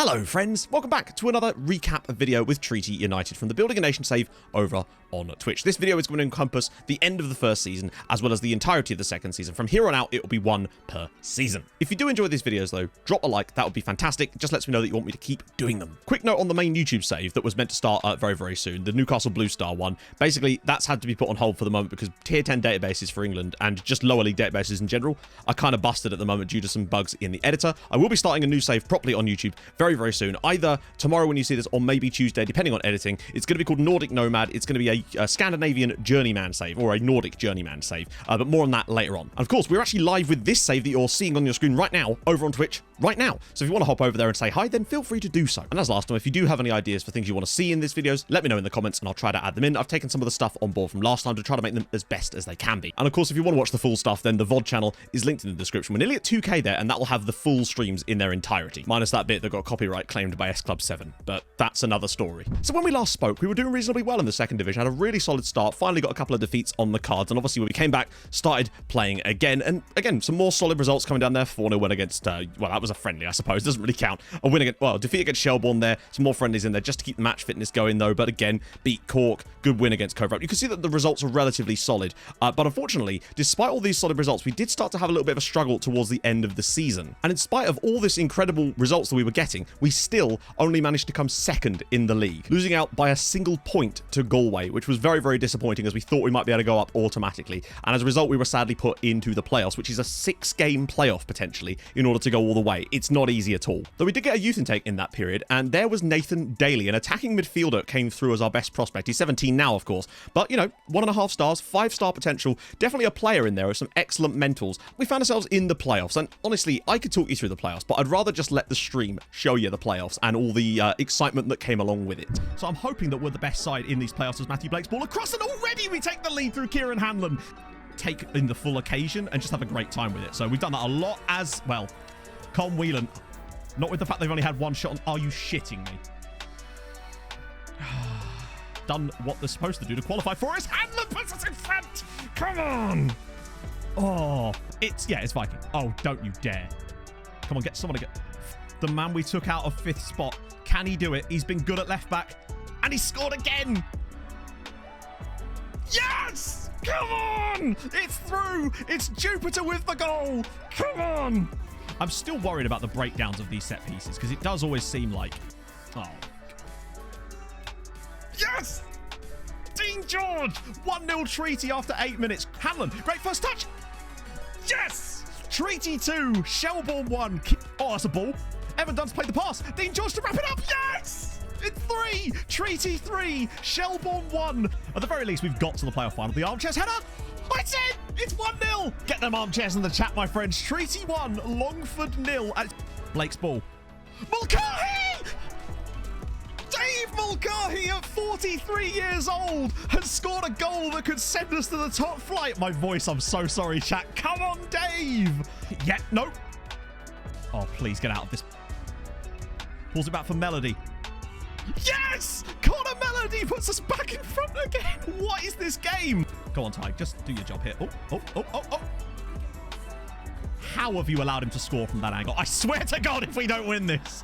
Hello friends, welcome back to another recap video with Treaty United from the Building a Nation save over on Twitch. This video is going to encompass the end of the first season as well as the entirety of the second season. From here on out, it will be one per season. If you do enjoy these videos though, drop a like, that would be fantastic. It just lets me know that you want me to keep doing them. Quick note on the main YouTube save that was meant to start very soon, the Newcastle Blue Star one. Basically, that's had to be put on hold for the moment because tier 10 databases for England and just lower league databases in general are kind of busted at the moment due to some bugs in the editor. I will be starting a new save properly on YouTube very soon, either tomorrow when you see this or maybe Tuesday depending on editing. It's going to be called Nordic Nomad. It's going to be a Scandinavian journeyman save or a Nordic journeyman save, but more on that later on. And of course, we're actually live with this save that you're seeing on your screen right now over on Twitch right now. So if you want to hop over there and say hi, then feel free to do so. And as last time, if you do have any ideas for things you want to see in these videos, let me know in the comments and I'll try to add them in. I've taken some of the stuff on board from last time to try to make them as best as they can be. And of course, if you want to watch the full stuff, then the VOD channel is linked in the description. We're nearly at 2K there, and that will have the full streams in their entirety, minus that bit that got copyright claimed by S Club 7, but that's another story. So when we last spoke, we were doing reasonably well in the second division, had a really solid start, finally got a couple of defeats on the cards, and obviously when we came back, started playing again, and again, some more solid results coming down there. 4-0 win against, well, that was a friendly, I suppose, doesn't really count. A win against, well, defeat against Shelbourne there, some more friendlies in there just to keep the match fitness going though, but again, beat Cork, good win against Covert. You can see that the results are relatively solid, but unfortunately, despite all these solid results, we did start to have a little bit of a struggle towards the end of the season. And in spite of all this incredible results that we were getting, we still only managed to come second in the league, losing out by a single point to Galway, which was very disappointing as we thought we might be able to go up automatically. And as a result, we were sadly put into the playoffs, which is a 6-game playoff potentially in order to go all the way. It's not easy at all. Though we did get a youth intake in that period, and there was Nathan Daly, an attacking midfielder, came through as our best prospect. He's 17 now, of course, but you know, 1.5 stars, 5-star potential, definitely a player in there with some excellent mentals. We found ourselves in the playoffs, and honestly, I could talk you through the playoffs, but I'd rather just let the stream show you the playoffs and all the excitement that came along with it. So I'm hoping that we're the best side in these playoffs as Matthew Blake's ball across, and already we take the lead through Kieran Hanlon. Take in the full occasion and just have a great time with it. So we've done that a lot as well. Colm Whelan, not with the fact they've only had one shot on. Are you shitting me? Done what they're supposed to do to qualify for us. Hanlon puts us in front. Come on. Oh, it's Viking. Oh, don't you dare. Come on, get someone to get the man we took out of 5th spot. Can he do it? He's been good at left back and he scored again. Yes! Come on! It's through! It's Jupiter with the goal! Come on! I'm still worried about the breakdowns of these set pieces because it does always seem like... Oh. Yes! Dean George! 1-0 Treaty after 8 minutes. Hanlon, great first touch! Yes! Treaty 2, Shelbourne 1. Oh, that's a ball. Evan Dunn's played the pass. Dean George to wrap it up. Yes! It's 3! Treaty 3, Shelbourne 1. At the very least, we've got to the playoff final. The armchairs header. That's it! It's 1-0. Get them armchairs in the chat, my friends. Treaty 1, Longford 0. And Blake's ball. Mulcahy! Dave Mulcahy at 43 years old has scored a goal that could send us to the top flight. My voice, I'm so sorry, chat. Come on, Dave. Yeah, no. Oh, please get out of this. Pulls it back for Melody. Yes! Connor Melody puts us back in front again. What is this game? Go on, Ty. Just do your job here. Oh. How have you allowed him to score from that angle? I swear to God, if we don't win this.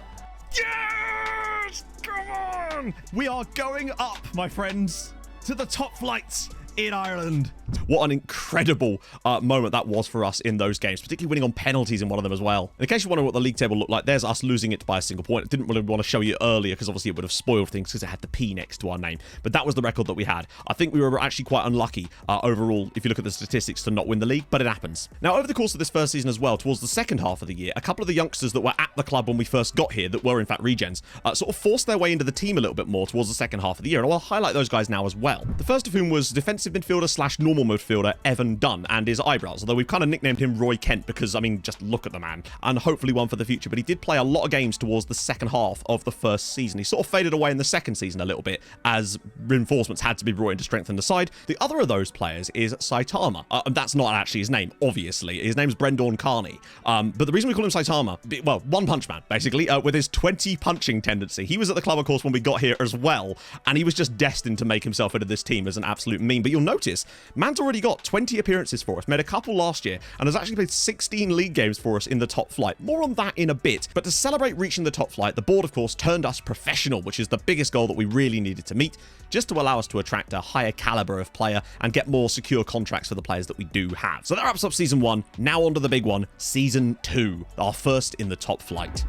Yes! Come on! We are going up, my friends, to the top flights in Ireland. What an incredible moment that was for us in those games, particularly winning on penalties in one of them as well. In case you're wondering what the league table looked like, there's us losing it by a single point. I didn't really want to show you earlier because obviously it would have spoiled things because it had the P next to our name, but that was the record that we had. I think we were actually quite unlucky overall if you look at the statistics to not win the league, but it happens. Now over the course of this first season as well, towards the second half of the year, a couple of the youngsters that were at the club when we first got here that were in fact regens sort of forced their way into the team a little bit more towards the second half of the year, and I'll highlight those guys now as well. The first of whom was defensive midfielder / normal midfielder Evan Dunn and his eyebrows, although we've kind of nicknamed him Roy Kent because, I mean, just look at the man, and hopefully one for the future. But he did play a lot of games towards the second half of the first season. He sort of faded away in the second season a little bit as reinforcements had to be brought in to strengthen the side. The other of those players is Saitama. That's not actually his name, obviously. His name's Brendan Carney. But the reason we call him Saitama, well, one punch man, basically, with his 20 punching tendency. He was at the club, of course, when we got here as well, and he was just destined to make himself into this team as an absolute meme. But you'll notice, Man's already got 20 appearances for us, made a couple last year, and has actually played 16 league games for us in the top flight. More on that in a bit, but to celebrate reaching the top flight, the board, of course, turned us professional, which is the biggest goal that we really needed to meet, just to allow us to attract a higher caliber of player and get more secure contracts for the players that we do have. So that wraps up Season 1. Now on to the big one, Season 2, our first in the top flight.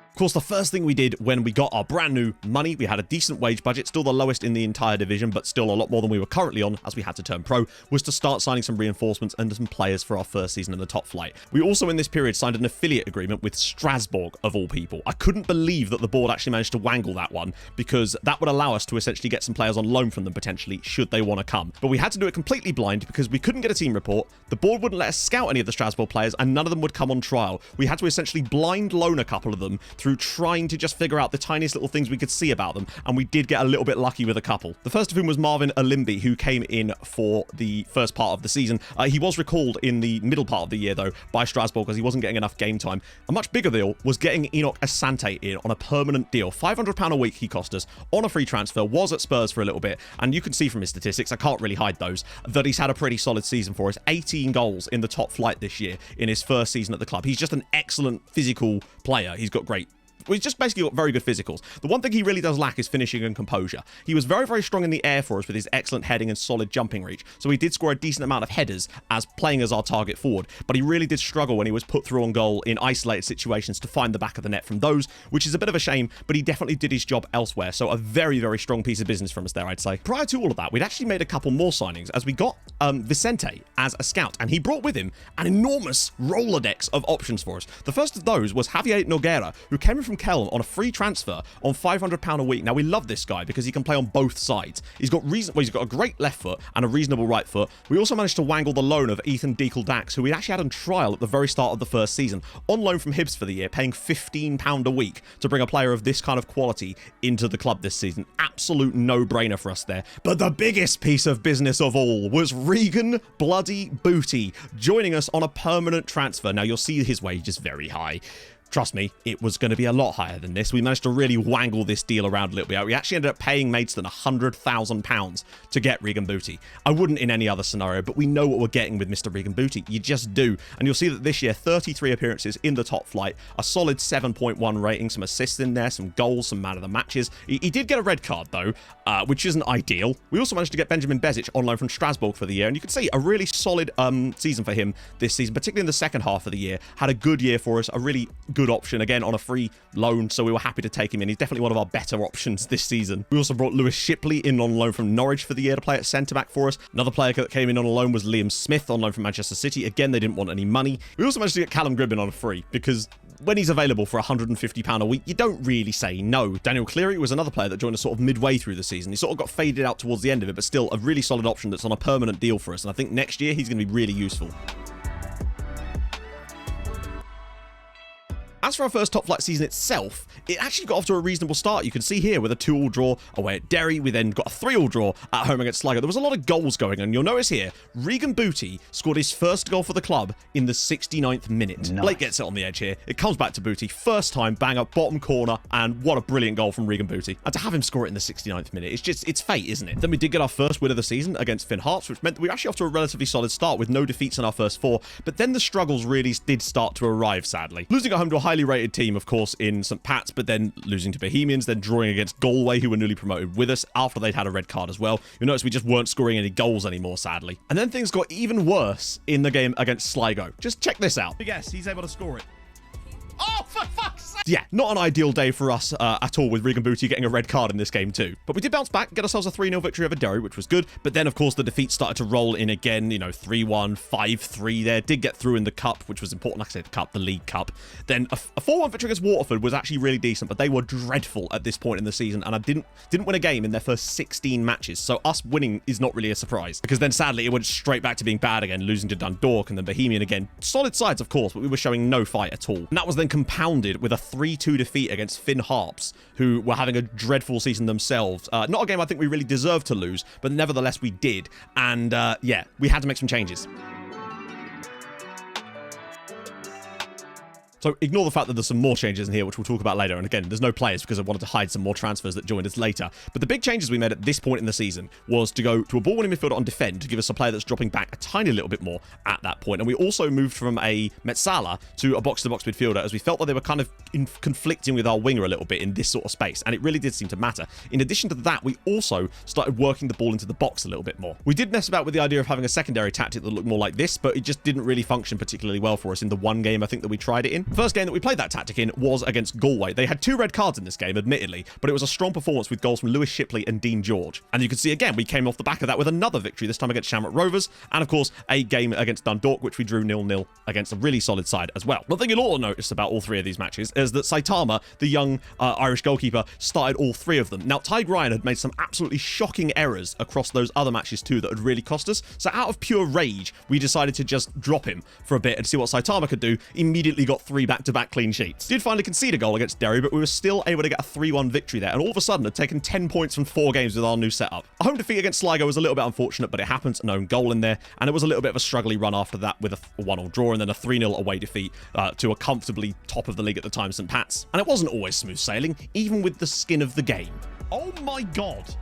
Of course, the first thing we did when we got our brand new money, we had a decent wage budget, still the lowest in the entire division, but still a lot more than we were currently on as we had to turn pro, was to start signing some reinforcements and some players for our first season in the top flight. We also in this period signed an affiliate agreement with Strasbourg, of all people. I couldn't believe that the board actually managed to wangle that one, because that would allow us to essentially get some players on loan from them potentially, should they want to come. But we had to do it completely blind because we couldn't get a team report, the board wouldn't let us scout any of the Strasbourg players, and none of them would come on trial. We had to essentially blind loan a couple of them through trying to just figure out the tiniest little things we could see about them, and we did get a little bit lucky with a couple. The first of whom was Marvin Olimbi, who came in for the first part of the season. He was recalled in the middle part of the year, though, by Strasbourg because he wasn't getting enough game time. A much bigger deal was getting Enoch Asante in on a permanent deal. £500 a week he cost us on a free transfer, was at Spurs for a little bit, and you can see from his statistics, I can't really hide those, that he's had a pretty solid season for us. 18 goals in the top flight this year in his first season at the club. He's just an excellent physical player. He's got great Well, he's just basically got very good physicals. The one thing he really does lack is finishing and composure. He was very, very strong in the air for us with his excellent heading and solid jumping reach, so he did score a decent amount of headers as playing as our target forward, but he really did struggle when he was put through on goal in isolated situations to find the back of the net from those, which is a bit of a shame, but he definitely did his job elsewhere, so a very, very strong piece of business from us there, I'd say. Prior to all of that, we'd actually made a couple more signings as we got Vicente as a scout, and he brought with him an enormous Rolodex of options for us. The first of those was Javier Noguera, who came in from Kelm on a free transfer on £500 a week. Now, we love this guy because he can play on both sides. He's got he's got a great left foot and a reasonable right foot. We also managed to wangle the loan of Ethan Deacle-Dax, who we actually had on trial at the very start of the first season, on loan from Hibs for the year, paying £15 a week to bring a player of this kind of quality into the club this season. Absolute no-brainer for us there. But the biggest piece of business of all was Regan Bloody Booty joining us on a permanent transfer. Now, you'll see his wage is very high. Trust me, it was going to be a lot higher than this. We managed to really wangle this deal around a little bit. We actually ended up paying Maidstone £100,000 to get Regan Booty. I wouldn't in any other scenario, but we know what we're getting with Mr. Regan Booty. You just do. And you'll see that this year, 33 appearances in the top flight, a solid 7.1 rating, some assists in there, some goals, some man of the matches. He did get a red card, though, which isn't ideal. We also managed to get Benjamin Bezic on loan from Strasbourg for the year, and you can see a really solid season for him this season, particularly in the second half of the year. Had a good year for us, a really good option, again, on a free loan, so we were happy to take him in. He's definitely one of our better options this season. We also brought Lewis Shipley in on loan from Norwich for the year to play at centre-back for us. Another player that came in on a loan was Liam Smith on loan from Manchester City. Again, they didn't want any money. We also managed to get Callum Gribbin on a free, because when he's available for £150 a week, you don't really say no. Daniel Cleary was another player that joined us sort of midway through the season. He sort of got faded out towards the end of it, but still a really solid option that's on a permanent deal for us, and I think next year he's going to be really useful. As for our first top flight season itself, it actually got off to a reasonable start. You can see here with a 2-2 draw away at Derry. We then got a 3-3 draw at home against Sligo. There was a lot of goals going on. You'll notice here, Regan Booty scored his first goal for the club in the 69th minute. Nice. Blake gets it on the edge here. It comes back to Booty. First time, bang up, bottom corner, and what a brilliant goal from Regan Booty. And to have him score it in the 69th minute, it's fate, isn't it? Then we did get our first win of the season against Finn Harps, which meant that we were actually off to a relatively solid start with no defeats in our first 4. But then the struggles really did start to arrive, sadly. Losing at home to a highly rated team, of course, in St. Pat's, but then losing to Bohemians, then drawing against Galway, who were newly promoted with us after they'd had a red card as well. You'll notice we just weren't scoring any goals anymore, sadly. And then things got even worse in the game against Sligo. Just check this out. Yes, he's able to score it. Oh, for fuck's sake! Yeah, not an ideal day for us at all, with Regan Booty getting a red card in this game too. But we did bounce back, get ourselves a 3-0 victory over Derry, which was good. But then, of course, the defeats started to roll in again. 3-1, 5-3 there. Did get through in the cup, which was important. Like I said, the cup, the League Cup. Then a 4-1 victory against Waterford was actually really decent, but they were dreadful at this point in the season, and I didn't win a game in their first 16 matches. So us winning is not really a surprise, because then sadly it went straight back to being bad again, losing to Dundalk and then Bohemian again. Solid sides, of course, but we were showing no fight at all. And that was then compounded with a 3-2 defeat against Finn Harps, who were having a dreadful season themselves. Not a game I think we really deserved to lose, but nevertheless we did. And yeah, we had to make some changes. So ignore the fact that there's some more changes in here, which we'll talk about later. And again, there's no players because I wanted to hide some more transfers that joined us later. But the big changes we made at this point in the season was to go to a ball-winning midfielder on defend to give us a player that's dropping back a tiny little bit more at that point. And we also moved from a Metsala to a box-to-box midfielder as we felt that they were kind of conflicting with our winger a little bit in this sort of space. And it really did seem to matter. In addition to that, we also started working the ball into the box a little bit more. We did mess about with the idea of having a secondary tactic that looked more like this, but it just didn't really function particularly well for us in the one game I think that we tried it in. First game that we played that tactic in was against Galway. They had 2 red cards in this game, admittedly, but it was a strong performance with goals from Lewis Shipley and Dean George. And you can see again, we came off the back of that with another victory, this time against Shamrock Rovers, and of course, a game against Dundalk, which we drew 0-0 against a really solid side as well. One thing you'll all notice about all 3 of these matches is that Saitama, the young Irish goalkeeper, started all 3 of them. Now, Tyg Ryan had made some absolutely shocking errors across those other matches too that had really cost us. So out of pure rage, we decided to just drop him for a bit and see what Saitama could do. Immediately got 3 back-to-back clean sheets. Did finally concede a goal against Derry, but we were still able to get a 3-1 victory there, and all of a sudden had taken 10 points from 4 games with our new setup. A home defeat against Sligo was a little bit unfortunate, but it happens. An own goal in there, and it was a little bit of a struggly run after that with a 1-1 draw and then a 3-0 away defeat to a comfortably top of the league at the time, St. Pat's. And it wasn't always smooth sailing, even with the skin of the game. Oh my god.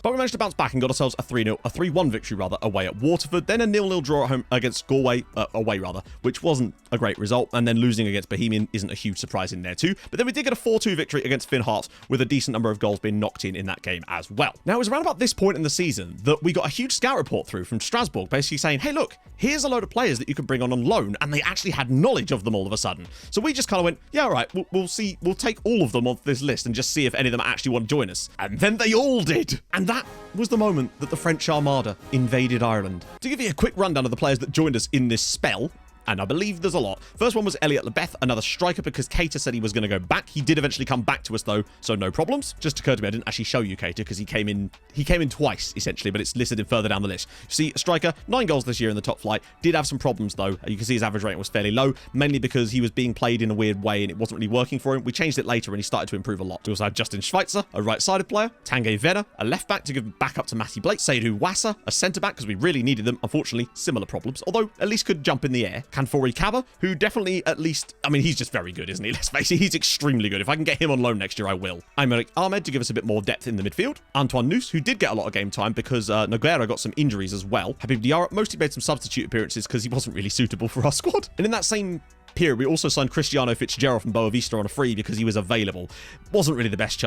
But we managed to bounce back and got ourselves a 3-1 victory rather, away at Waterford, then a 0-0 draw at home against Galway, away rather, which wasn't a great result, and then losing against Bohemian isn't a huge surprise in there too. But then we did get a 4-2 victory against Finn Hearts, with a decent number of goals being knocked in that game as well. Now, it was around about this point in the season that we got a huge scout report through from Strasbourg, basically saying, hey look, here's a load of players that you can bring on loan, and they actually had knowledge of them all of a sudden. So we just kind of went, yeah, all right, we'll see, we'll take all of them off this list and just see if any of them actually want to join us. And then they all did! And that was the moment that the French Armada invaded Ireland. To give you a quick rundown of the players that joined us in this spell, and I believe there's a lot. First one was Elliot Lebeth, another striker, because Cater said he was going to go back. He did eventually come back to us though, so no problems. Just occurred to me I didn't actually show you Cater because he came in twice essentially, but it's listed in further down the list. You see, a striker, 9 goals this year in the top flight. Did have some problems though. You can see his average rating was fairly low, mainly because he was being played in a weird way and it wasn't really working for him. We changed it later and he started to improve a lot. We also had Justin Schweitzer, a right-sided player, Tanguy Venner, a left-back to give back up to Matty Blake, Seydou Wassa, a centre-back because we really needed them. Unfortunately, similar problems, although at least could jump in the air. Kanfori Kaba, who definitely at least, I mean, he's just very good, isn't he? Let's face it, he's extremely good. If I can get him on loan next year, I will. Aymeric Ahmed to give us a bit more depth in the midfield. Antoine Nous, who did get a lot of game time because Noguera got some injuries as well. Habib Diarra mostly made some substitute appearances because he wasn't really suitable for our squad. And in that same period, we also signed Cristiano Fitzgerald from Boa Vista on a free because he was available. Wasn't really the best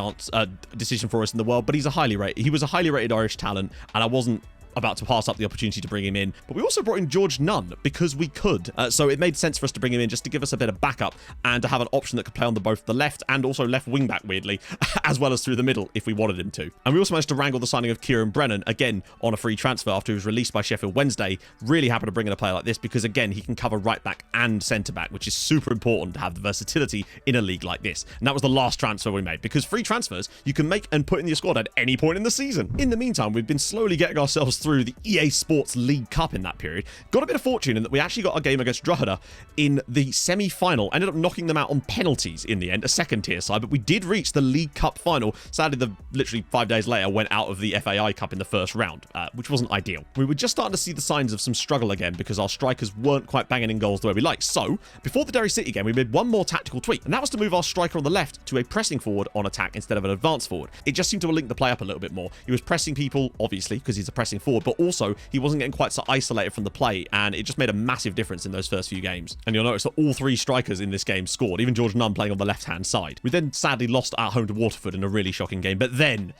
decision for us in the world, but he was a highly rated Irish talent, and I wasn't about to pass up the opportunity to bring him in. But we also brought in George Nunn because we could. So it made sense for us to bring him in just to give us a bit of backup and to have an option that could play on both the left and also left wing back, weirdly, as well as through the middle if we wanted him to. And we also managed to wrangle the signing of Kieran Brennan, again, on a free transfer after he was released by Sheffield Wednesday. Really happy to bring in a player like this because, again, he can cover right back and centre back, which is super important to have the versatility in a league like this. And that was the last transfer we made because free transfers you can make and put in your squad at any point in the season. In the meantime, we've been slowly getting ourselves through the EA Sports League Cup in that period. Got a bit of fortune in that we actually got a game against Drogheda in the semi-final. Ended up knocking them out on penalties in the end, a second tier side, but we did reach the League Cup final. Sadly, literally 5 days later, went out of the FAI Cup in the first round, which wasn't ideal. We were just starting to see the signs of some struggle again because our strikers weren't quite banging in goals the way we liked. So, before the Derry City game, we made one more tactical tweak, and that was to move our striker on the left to a pressing forward on attack instead of an advanced forward. It just seemed to link the play up a little bit more. He was pressing people, obviously, because he's a pressing forward, but also he wasn't getting quite so isolated from the play, and it just made a massive difference in those first few games. And you'll notice that all 3 strikers in this game scored, even George Nunn playing on the left-hand side. We then sadly lost at home to Waterford in a really shocking game, but then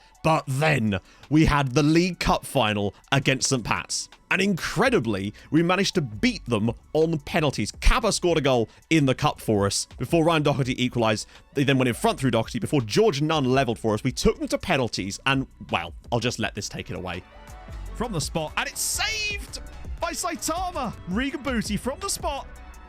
we had the League Cup final against St. Pat's. And incredibly, we managed to beat them on penalties. Cabba scored a goal in the cup for us before Ryan Doherty equalised. They then went in front through Doherty before George Nunn levelled for us. We took them to penalties, and, well, I'll just let this take it away. From the spot, and it's saved by Saitama. Regan Booty from the spot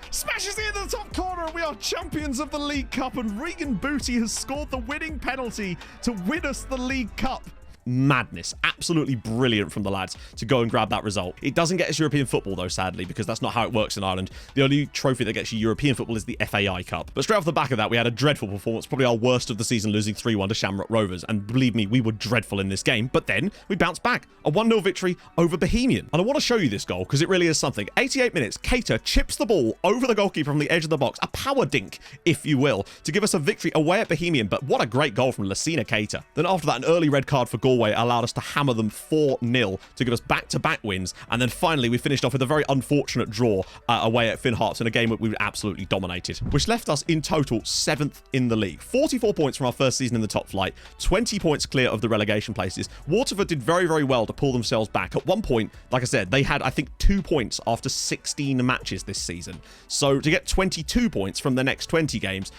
smashes it in the top corner, and we are champions of the League Cup, and Regan Booty has scored the winning penalty to win us the League Cup. madness. Absolutely brilliant from the lads to go and grab that result. It doesn't get us European football, though, sadly, because that's not how it works in Ireland. The only trophy that gets you European football is the FAI Cup. But straight off the back of that, we had a dreadful performance, probably our worst of the season, losing 3-1 to Shamrock Rovers. And believe me, we were dreadful in this game. But then we bounced back. A 1-0 victory over Bohemian. And I want to show you this goal because it really is something. 88 minutes, Keita chips the ball over the goalkeeper from the edge of the box. A power dink, if you will, to give us a victory away at Bohemian. But what a great goal from Lucina Keita. Then after that, an early red card for Galway allowed us to hammer them 4-0 to give us back-to-back wins. And then finally, we finished off with a very unfortunate draw away at Finn Harps in a game that we absolutely dominated, which left us in total 7th in the league. 44 points from our first season in the top flight, 20 points clear of the relegation places. Waterford did very, very well to pull themselves back. At one point, like I said, they had, I think, 2 points after 16 matches this season. So to get 22 points from the next 20 games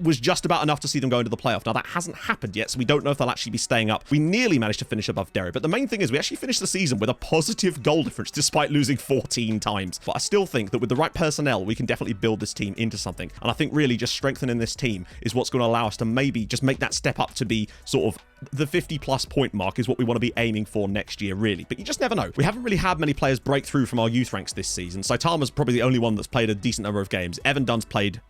was just about enough to see them go into the playoff. Now, that hasn't happened yet, so we don't know if they'll actually be staying up. We nearly managed to finish above Derry, but the main thing is we actually finished the season with a positive goal difference despite losing 14 times. But I still think that with the right personnel, we can definitely build this team into something. And I think really just strengthening this team is what's going to allow us to maybe just make that step up to be sort of the 50-plus point mark is what we want to be aiming for next year, really. But you just never know. We haven't really had many players break through from our youth ranks this season. Saitama's probably the only one that's played a decent number of games. Evan Dunn's played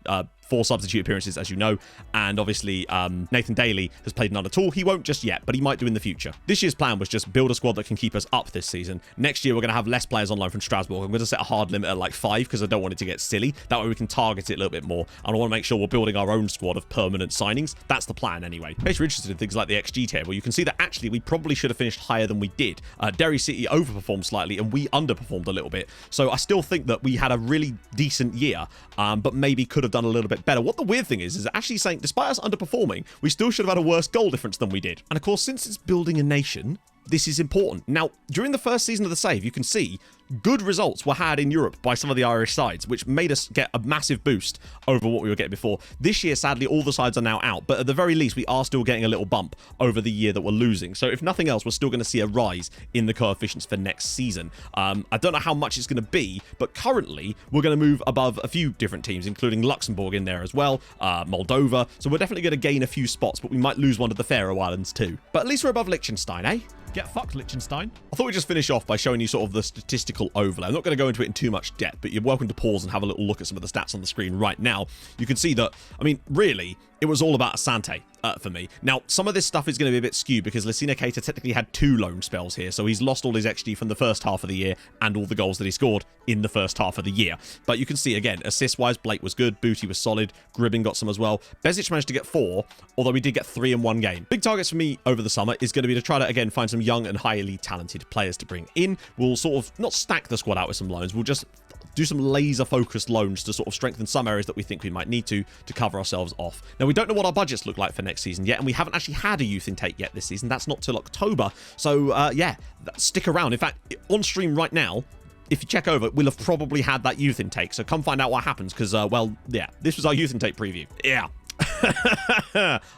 4 substitute appearances, as you know, and obviously Nathan Daly has played none at all. He won't just yet, but he might do in the future. This year's plan was just build a squad that can keep us up this season. Next year, we're going to have less players on loan from Strasbourg. I'm going to set a hard limit at like 5 because I don't want it to get silly. That way we can target it a little bit more, and I want to make sure we're building our own squad of permanent signings. That's the plan anyway. In case you're interested in things like the XG table, you can see that actually we probably should have finished higher than we did. Derry City overperformed slightly and we underperformed a little bit. So I still think that we had a really decent year, but maybe could have done a little bit better. What the weird thing is actually saying despite us underperforming, we still should have had a worse goal difference than we did. And of course, since it's building a nation, this is important. Now, during the first season of the Save, you can see good results were had in Europe by some of the Irish sides, which made us get a massive boost over what we were getting before. This year, sadly, all the sides are now out, but at the very least, we are still getting a little bump over the year that we're losing. So if nothing else, we're still going to see a rise in the coefficients for next season. I don't know how much it's going to be, but currently, we're going to move above a few different teams, including Luxembourg in there as well, Moldova. So we're definitely going to gain a few spots, but we might lose one to the Faroe Islands too. But at least we're above Liechtenstein, eh? Get fucked, Liechtenstein. I thought we'd just finish off by showing you sort of the statistical overlay. I'm not going to go into it in too much depth, but you're welcome to pause and have a little look at some of the stats on the screen right now. You can see that, I mean, really, it was all about Asante for me. Now, some of this stuff is going to be a bit skewed because Lucina Keita technically had 2 loan spells here, so he's lost all his XG from the first half of the year and all the goals that he scored in the first half of the year. But you can see, again, assist-wise, Blake was good, Booty was solid, Gribbin got some as well. Bezic managed to get 4, although we did get 3 in one game. Big targets for me over the summer is going to be to try to, again, find some young and highly talented players to bring in. We'll sort of not stack the squad out with some loans, we'll just do some laser-focused loans to sort of strengthen some areas that we think we might need to cover ourselves off. Now, we don't know what our budgets look like for next season yet, and we haven't actually had a youth intake yet this season. That's not till October. So, yeah, stick around. In fact, on stream right now, if you check over, we'll have probably had that youth intake. So come find out what happens because, well, yeah, this was our youth intake preview. Yeah.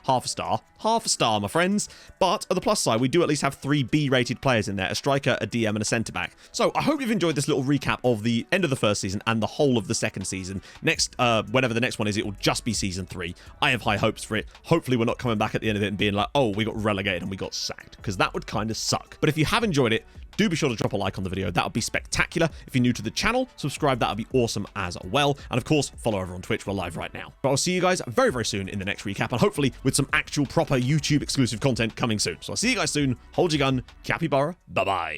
Half a star, my friends. But on the plus side, we do at least have 3 B-rated players in there, a striker, a DM, and a centre-back. So I hope you've enjoyed this little recap of the end of the first season and the whole of the second season. Next, whenever the next one is, it will just be season 3. I have high hopes for it. Hopefully we're not coming back at the end of it and being like, oh, we got relegated and we got sacked, because that would kind of suck. But if you have enjoyed it, do be sure to drop a like on the video. That would be spectacular. If you're new to the channel, subscribe. That would be awesome as well. And of course, follow over on Twitch. We're live right now. But I'll see you guys very, very soon in the next recap, and hopefully with some actual proper YouTube exclusive content coming soon. So I'll see you guys soon. Hold your gun. Capybara. Bye-bye.